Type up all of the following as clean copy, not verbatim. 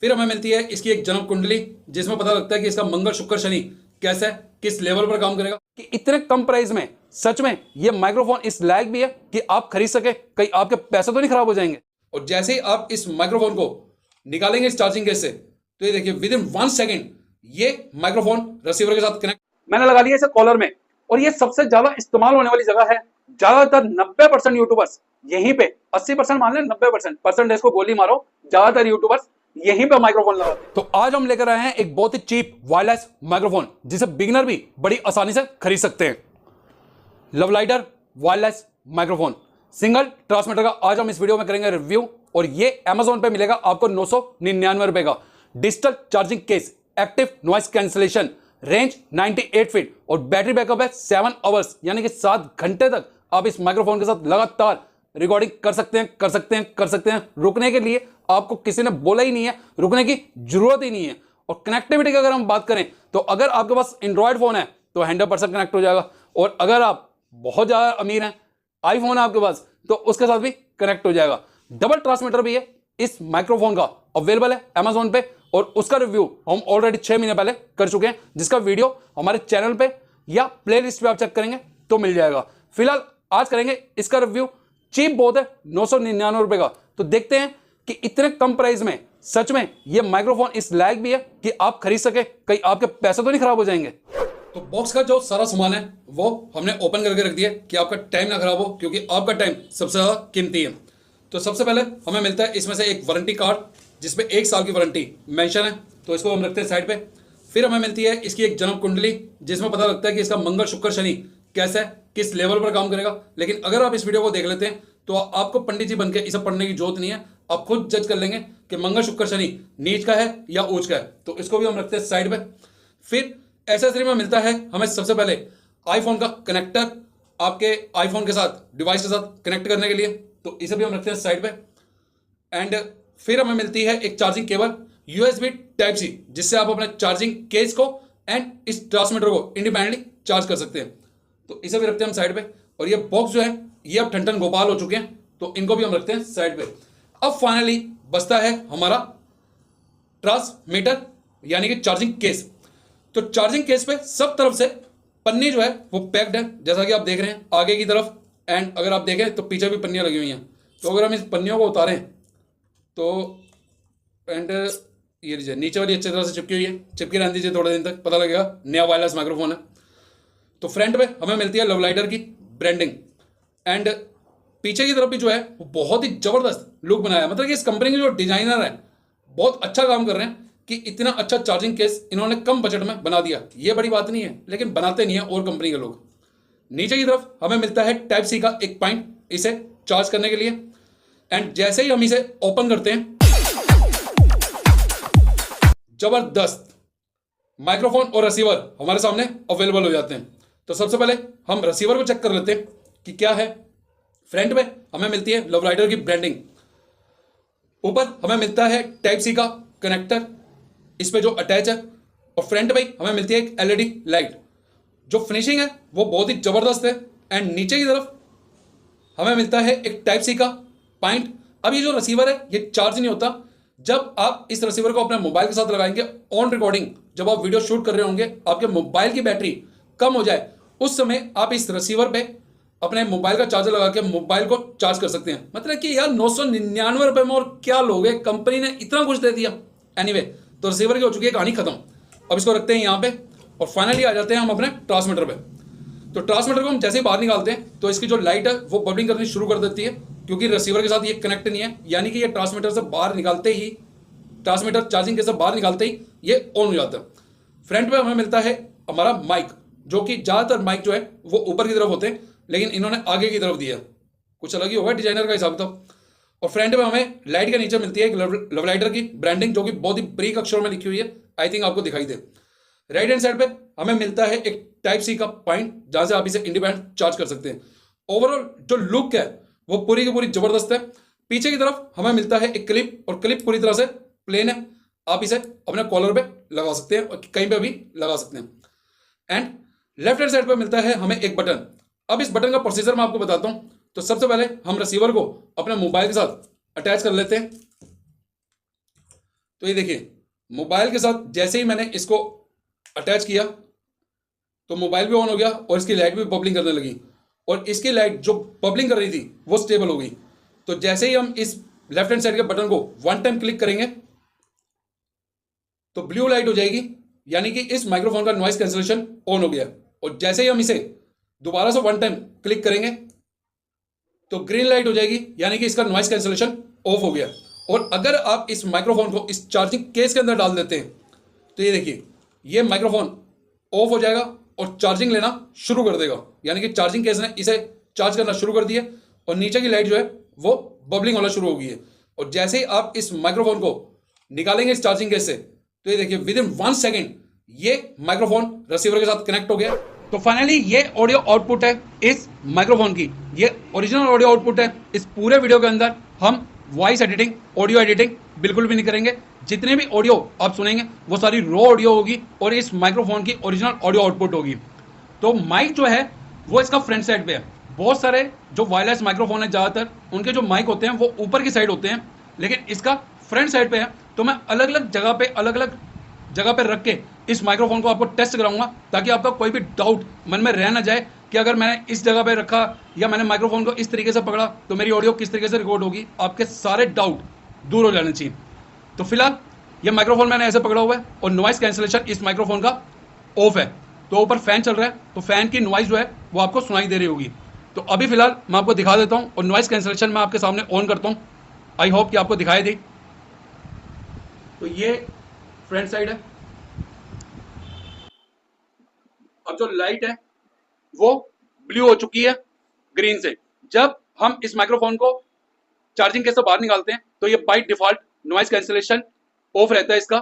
फिर हमें मिलती है इसकी एक जन्म कुंडली, जिसमें पता लगता है कि इसका मंगल शुक्र शनि कैसा है, किस लेवल पर काम करेगा। कि इतने कम प्राइस में सच में ये माइक्रोफोन इस लायक भी है कि आप खरीद सके, कहीं आपके पैसे तो नहीं खराब हो जाएंगे। और जैसे ही आप इस माइक्रोफोन को निकालेंगे इस चार्जिंग केस से, तो ये देखिए विद इन 1 सेकेंड ये माइक्रोफोन रिसीवर के साथ कनेक्ट। मैंने लगा लिया इसे कॉलर में, और ये सबसे ज्यादा इस्तेमाल होने वाली जगह है। ज्यादातर 90% यूट्यूबर्स यहीं पे, 80% मान लें, 90% परसेंटेज को गोली मारो, ज्यादातर यूट्यूबर्स यहीं पे माइक्रोफोन लगाते हैं। तो आज हम लेकर आए हैं एक बहुत ही चीप वायरलेस माइक्रोफोन, जिसे बिगिनर भी बड़ी आसानी से खरीद सकते हैं। लवलाइटर वायरलेस माइक्रोफोन सिंगल ट्रांसमीटर का आज हम इस वीडियो में करेंगे रिव्यू। और ये Amazon पे मिलेगा आपको 999 रुपए का। Digital charging case, active noise cancellation, range 98 feet और बैटरी बैकअप है 7 आवर्स, यानी कि 7 घंटे तक आप इस माइक्रोफोन के साथ लगातार रिकॉर्डिंग कर सकते हैं। रुकने के लिए आपको किसी ने बोला ही नहीं है, रुकने की जरूरत ही नहीं है। और कनेक्टिविटी की अगर हम बात करें तो अगर आपके पास एंड्रॉयड फोन है तो 100% कनेक्ट हो जाएगा, और अगर आप बहुत ज्यादा अमीर हैं, आईफोन है आपके पास, तो उसके साथ भी कनेक्ट हो जाएगा। डबल ट्रांसमीटर भी है इस माइक्रोफोन का, अवेलेबल है Amazon पे, और उसका रिव्यू हम ऑलरेडी 6 महीने पहले कर चुके हैं, जिसका वीडियो हमारे चैनल पे या प्लेलिस्ट पे आप चेक करेंगे तो मिल जाएगा। फिलहाल आज करेंगे इसका रिव्यू। चीप बहुत है, 999 रुपए का। तो देखते हैं कि इतने कम प्राइस में सच में ये माइक्रोफोन इस लायक भी है कि आप खरीद सके, कहीं आपके पैसे तो नहीं खराब हो जाएंगे। तो बॉक्स का जो सारा सामान है वो हमने ओपन करके रख दिया कि आपका टाइम ना खराब हो, क्योंकि आपका टाइम सबसे ज्यादा कीमती है। तो सबसे पहले हमें मिलता है इसमें से एक वारंटी कार्ड, जिसमें 1 साल की वारंटी मेंशन है, तो इसको हम रखते हैं साइड पे। फिर हमें मिलती है इसकी एक जन्म कुंडली, जिसमें पता लगता है कि इसका मंगल शुक्र शनि कैसा है, किस लेवल पर काम करेगा। लेकिन अगर आप इस वीडियो को देख लेते हैं तो आपको पंडित जी बनकर इसे पढ़ने की जरूरत नहीं है, आप खुद जज कर लेंगे कि मंगल शुक्र शनि नीच का है या ऊंच का है। तो इसको भी हम रखते हैं साइड पे। फिर एसेसरी में मिलता है हमें सबसे पहले आईफोन का कनेक्टर, आपके आईफोन के साथ, डिवाइस के साथ कनेक्ट करने के लिए, तो इसे भी हम रखते हैं साइड पे। एंड फिर हमें मिलती है एक charging cable USB type C, जिससे आप अपने चार्जिंग केस को एंड इस ट्रांसमीटर को इंडिपेंडेंटली चार्ज कर सकते हैं, तो इसे भी रखते हैं हम साइड पे। और ये बॉक्स जो है ये अब ठन गोपाल हो चुके हैं, तो इनको भी हम रखते हैं साइड पे। अब फाइनली बचता है हमारा ट्रांसमीटर, यानी कि चार्जिंग केस। तो चार्जिंग केस पे सब तरफ से पन्नी जो है वो पैक्ड है, जैसा कि आप देख रहे हैं आगे की तरफ, एंड अगर आप देखें तो पीछे भी पन्नियां लगी हुई हैं। तो अगर हम इस पन्नियों को उतारें तो एंड ये लीजिए नीचे वाली अच्छी तरह से चिपकी हुई है, चिपकी रहने दीजिए थोड़े दिन तक, पता लगेगा नया वायरलेस माइक्रोफोन है। तो फ्रंट पे हमें मिलती है लवलाइटर की ब्रांडिंग, एंड पीछे की तरफ भी जो है वो बहुत ही जबरदस्त लुक बनाया है। मतलब कि इस कंपनी के जो डिजाइनर है बहुत अच्छा काम कर रहे हैं कि इतना अच्छा चार्जिंग केस इन्होंने कम बजट में बना दिया। ये बड़ी बात नहीं है, लेकिन बनाते नहीं है और कंपनी के लोग। नीचे की तरफ हमें मिलता है टाइप सी का एक पॉइंट इसे चार्ज करने के लिए, एंड जैसे ही हम इसे ओपन करते हैं जबरदस्त माइक्रोफोन और रिसीवर हमारे सामने अवेलेबल हो जाते हैं। तो सबसे पहले हम रिसीवर को चेक कर लेते हैं कि क्या है। फ्रंट में हमें मिलती है लवलाइटर की ब्रांडिंग, ऊपर हमें मिलता है टाइप सी का कनेक्टर इस पे जो अटैच है, और फ्रंट पे हमें मिलती है एक LED लाइट। जो फिनिशिंग है वो बहुत ही जबरदस्त है। एंड नीचे की तरफ हमें मिलता है एक टाइप सी का पॉइंट। अब ये जो रिसीवर है ये चार्ज नहीं होता। जब आप इस रिसीवर को अपने मोबाइल के साथ लगाएंगे ऑन रिकॉर्डिंग, जब आप वीडियो शूट कर रहे होंगे, आपके मोबाइल की बैटरी कम हो जाए, उस समय आप इस रिसीवर पे अपने मोबाइल का चार्जर लगा के मोबाइल को चार्ज कर सकते हैं। मतलब कि यार 999 रुपए में और क्या लोगे, कंपनी ने इतना कुछ दे दिया। एनीवे, तो रिसीवर की हो चुकी है कहानी खत्म। अब इसको रखते हैं यहाँ पे, और फाइनली आ जाते हैं हम अपने ट्रांसमीटर पे। तो ट्रांसमीटर को हम जैसे ही बाहर निकालते हैं तो इसकी जो लाइट है वो बबलिंग करनी शुरू कर देती है, क्योंकि रिसीवर के साथ ये कनेक्ट नहीं है, यानी कि ये ट्रांसमीटर से बाहर निकालते ही, ट्रांसमीटर चार्जिंग के से बाहर निकालते ही ये ऑन हो जाता है। फ्रंट पे हमें मिलता है हमारा माइक, जो कि ज्यादातर माइक जो है वो ऊपर की तरफ होते हैं, लेकिन इन्होंने आगे की तरफ दिया, कुछ अलग ही होगा डिजाइनर का हिसाब था। और फ्रंट में हमें लाइट के नीचे मिलती है एक लवलाइटर की ब्रांडिंग, जो कि बहुत ही बारीक अक्षरों में लिखी हुई है, आई थिंक आपको दिखाई दे। राइट हैंड साइड पे हमें मिलता है एक टाइप सी का पॉइंट, जहां से आप इसे इंडिपेंडेंट चार्ज कर सकते हैं। ओवरऑल जो लुक है वो पूरी की पूरी जबरदस्त है। पीछे की तरफ हमें मिलता है एक क्लिप, और क्लिप पूरी तरह से प्लेन है, आप इसे अपने कॉलर पे लगा सकते हैं और कहीं पे भी लगा सकते हैं। एंड लेफ्ट हैंड साइड पे मिलता है हमें एक बटन। अब इस बटन का प्रोसीजर मैं आपको बताता हूं। तो सबसे पहले हम रिसीवर को अपने मोबाइल के साथ अटैच कर लेते हैं, तो ये देखिए मोबाइल के साथ जैसे ही मैंने इसको अटैच किया तो मोबाइल भी ऑन हो गया और इसकी लाइट भी बबलिंग करने लगी, और इसकी लाइट जो बबलिंग कर रही थी वो स्टेबल हो गई। तो जैसे ही हम इस लेफ्ट हैंड साइड के बटन को वन टाइम क्लिक करेंगे तो ब्लू लाइट हो जाएगी, यानी कि इस माइक्रोफोन का नॉइस कैंसलेशन ऑन हो गया। और जैसे ही हम इसे दोबारा से वन टाइम क्लिक करेंगे तो ग्रीन लाइट हो जाएगी, यानी कि इसका नॉइस कैंसलेशन ऑफ हो गया। और अगर आप इस माइक्रोफोन को इस चार्जिंग केस के अंदर डाल देते हैं तो ये देखिए ये माइक्रोफोन ऑफ हो जाएगा और चार्जिंग लेना शुरू कर देगा, यानी कि चार्जिंग केस ने इसे चार्ज करना शुरू कर दिया और नीचे की लाइट जो है वो बबलिंग होना शुरू हो गई है। और जैसे ही आप इस माइक्रोफोन को निकालेंगे इस चार्जिंग केस से तो ये देखिए विद इन 1 सेकेंड ये माइक्रोफोन रिसीवर के साथ कनेक्ट हो गया। तो फाइनली ये ऑडियो आउटपुट है इस माइक्रोफोन की, ये ओरिजिनल ऑडियो आउटपुट है। इस पूरे वीडियो के अंदर हम वॉइस एडिटिंग, ऑडियो एडिटिंग बिल्कुल भी नहीं करेंगे। जितने भी ऑडियो आप सुनेंगे वो सारी रॉ ऑडियो होगी और इस माइक्रोफोन की ओरिजिनल ऑडियो आउटपुट होगी। तो माइक जो है वो इसका फ्रंट साइड पे है। बहुत सारे जो वायरलेस माइक्रोफोन है ज़्यादातर उनके जो माइक होते हैं वो ऊपर की साइड होते हैं, लेकिन इसका फ्रंट साइड पे है। तो मैं अलग अलग जगह पे रख के इस माइक्रोफोन को आपको टेस्ट कराऊंगा ताकि आपका कोई भी डाउट मन में रह ना जाए कि अगर मैंने इस जगह पे रखा या मैंने माइक्रोफोन को इस तरीके से पकड़ा तो मेरी ऑडियो किस तरीके से रिकॉर्ड होगी। आपके सारे डाउट दूर हो जाने चाहिए। तो फिलहाल ये माइक्रोफोन मैंने ऐसे पकड़ा हुआ है और नॉइस कैंसिलेशन इस माइक्रोफोन का ऑफ है। तो ऊपर फैन चल रहा है तो फैन की नॉइस जो है वो आपको सुनाई दे रही होगी। तो अभी फिलहाल मैं आपको दिखा देता हूँ और नॉइस कैंसिलेशन मैं आपके सामने ऑन करता हूँ। आई होप कि आपको दिखाई दी। तो ये फ्रंट साइड है। अब जो लाइट है वो ब्लू हो चुकी है ग्रीन से। जब हम इस माइक्रोफोन को चार्जिंग केस से बाहर निकालते हैं तो ये by default noise cancellation of रहता है इसका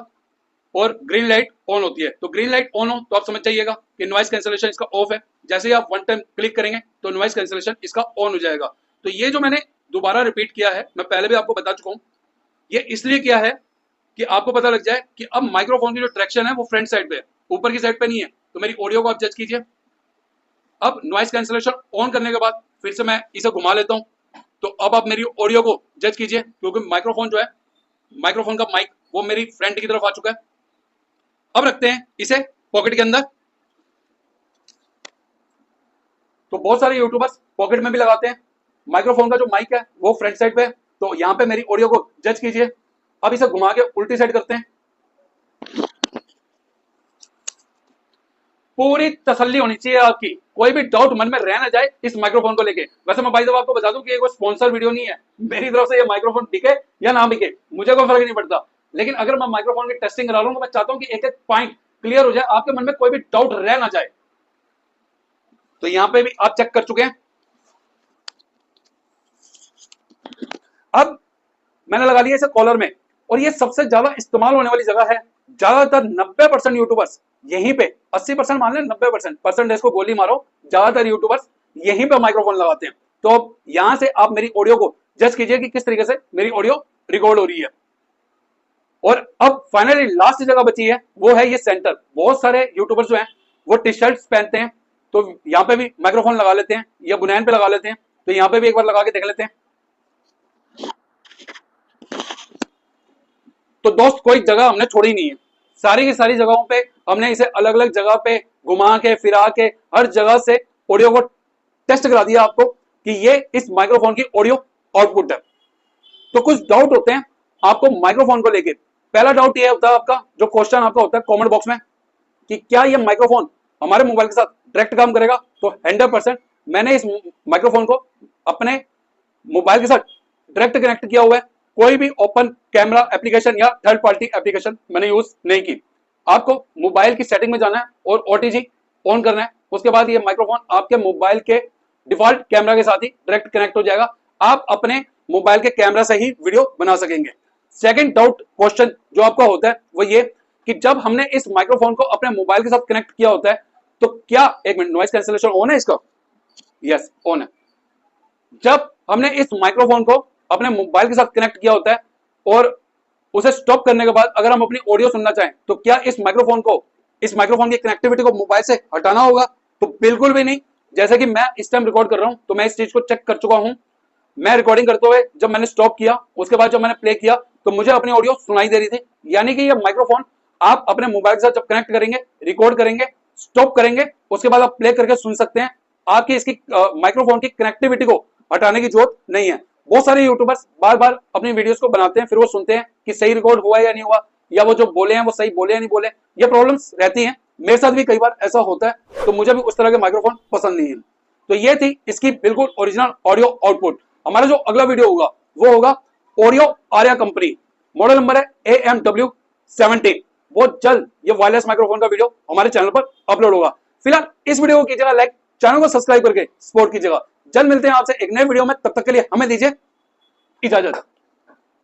और ग्रीन लाइट ऑन होती है। तो ग्रीन लाइट ऑन हो तो आप समझ जाइएगा कि नॉइस कैंसिलेशन इसका ऑफ है। जैसे ही आप वन टाइम क्लिक करेंगे तो नॉइस कैंसिलेशन इसका ऑन हो जाएगा। तो ये जो मैंने दोबारा रिपीट किया है, मैं पहले भी आपको बता चुका हूँ, ये इसलिए किया है कि आपको पता लग जाए कि अब माइक्रोफोन की जो ट्रैक्शन है वो फ्रंट साइड पे है, ऊपर की साइड पे नहीं है। तो मेरी ऑडियो को आप जज कीजिए। अब नॉइस कैंसिलेशन ऑन करने के बाद फिर से मैं इसे घुमा लेता हूं। तो अब आप मेरी ऑडियो को जज कीजिए, क्योंकि माइक्रोफोन जो है, माइक्रोफोन का माइक वो मेरी फ्रंट की तरफ आ चुका है। अब रखते हैं इसे पॉकेट के अंदर। तो बहुत सारे यूट्यूबर्स पॉकेट में भी लगाते हैं। माइक्रोफोन का जो माइक है वो फ्रंट साइड पे है। तो यहां पे मेरी ऑडियो को जज कीजिए। अब इसे घुमा के उल्टी साइड करते हैं। पूरी तसल्ली होनी चाहिए आपकी, कोई भी डाउट मन में रह ना जाए इस माइक्रोफोन को लेके। वैसे मैं भाई साहब आपको बता दूं कि ये कोई स्पॉन्सर वीडियो नहीं है। मेरी तरफ से ये माइक्रोफोन बिके या ना बिके मुझे कोई फर्क नहीं पड़ता, लेकिन अगर मैं माइक्रोफोन की टेस्टिंग करा लूं तो मैं चाहता हूं कि एक एक पॉइंट क्लियर हो जाए, आपके मन में कोई भी डाउट रह ना जाए। तो यहां पे भी आप चेक कर चुके हैं। अब मैंने लगा लिया इसे कॉलर में, और ये सबसे ज्यादा इस्तेमाल होने वाली जगह है। ज्यादातर 90% यूट्यूबर्स यहीं पे, 80% मान लें, 90% परसेंटेज को गोली मारो, ज्यादातर यूट्यूबर्स यहीं पे माइक्रोफोन लगाते हैं। तो अब यहां से आप मेरी ऑडियो को जज कीजिए कि किस तरीके से मेरी ऑडियो रिकॉर्ड हो रही है। और अब फाइनली लास्ट जगह बची है वो है ये सेंटर। बहुत सारे यूट्यूबर्स जो हैं वो टी शर्ट पहनते हैं, तो यहाँ पे भी माइक्रोफोन लगा लेते हैं या बुनैन पे लगा लेते हैं। तो यहाँ पे भी एक बार लगा के देख लेते हैं। तो दोस्त कोई जगह हमने छोड़ी नहीं है, सारी की सारी जगहों पे हमने इसे अलग अलग जगह पे घुमा के फिरा के हर जगह से ऑडियो को टेस्ट करा दिया आपको कि ये इस माइक्रोफोन की ऑडियो आउटपुट है। तो कुछ डाउट होते हैं आपको माइक्रोफोन को लेके। पहला डाउट ये होता है आपका, जो क्वेश्चन आपका होता है कमेंट बॉक्स में, कि क्या ये माइक्रोफोन हमारे मोबाइल के साथ डायरेक्ट काम करेगा। तो 100% मैंने इस माइक्रोफोन को अपने मोबाइल के साथ डायरेक्ट कनेक्ट किया हुआ है। कोई भी ओपन कैमरा एप्लीकेशन या थर्ड पार्टी एप्लीकेशन मैंने यूज नहीं की। आपको मोबाइल की सेटिंग में जाना है और OTG ऑन करना है। उसके बाद ये माइक्रोफोन आपके मोबाइल के डिफॉल्ट कैमरा के साथ ही डायरेक्ट कनेक्ट हो जाएगा। आप अपने मोबाइल के कैमरा से ही वीडियो बना सकेंगे। सेकंड डाउट क्वेश्चन जो आपका होता है वो ये कि जब हमने इस माइक्रोफोन को अपने मोबाइल के साथ कनेक्ट किया होता है तो क्या, एक मिनट, नॉइस कैंसिलेशन ऑन है इसका? यस, ऑन है। जब हमने इस माइक्रोफोन को अपने मोबाइल के साथ कनेक्ट किया होता है और उसे स्टॉप करने के बाद अगर हम अपनी ऑडियो सुनना चाहें तो क्या इस माइक्रोफोन की कनेक्टिविटी को मोबाइल से हटाना होगा? तो बिल्कुल भी नहीं। जैसे कि मैं इस टाइम रिकॉर्ड कर रहा हूं तो मैं इस चीज को चेक कर चुका हूं। मैं रिकॉर्डिंग करते हुए जब मैंने स्टॉप किया, उसके बाद जब मैंने प्ले किया, तो मुझे अपनी ऑडियो सुनाई दे रही थी। यानी कि ये माइक्रोफोन आप अपने मोबाइल के साथ जब कनेक्ट करेंगे, रिकॉर्ड करेंगे, स्टॉप करेंगे, उसके बाद आप प्ले करके सुन सकते हैं। आपकी इसकी माइक्रोफोन की कनेक्टिविटी को हटाने की जरूरत नहीं है। बहुत सारे यूट्यूबर्स बार बार अपनी वीडियोस को बनाते हैं, फिर वो सुनते हैं कि सही रिकॉर्ड हुआ या नहीं हुआ, या वो जो बोले हैं वो सही बोले या नहीं बोले। ये प्रॉब्लम्स रहती हैं, मेरे साथ भी कई बार ऐसा होता है, तो मुझे भी उस तरह के माइक्रोफोन पसंद नहीं है। तो ये थी इसकी बिल्कुल ओरिजिनल ऑडियो आउटपुट। हमारा जो अगला वीडियो होगा वो होगा audio Arya company, model number है AMW17। बहुत जल्द ये वायरलेस माइक्रोफोन का वीडियो हमारे चैनल पर अपलोड होगा। फिलहाल इस वीडियो को कीजिएगा लाइक, चैनल को सब्सक्राइब करके सपोर्ट कीजिएगा। जल्द मिलते हैं आपसे एक नए वीडियो में, तब तक के लिए हमें दीजिए इजाजत।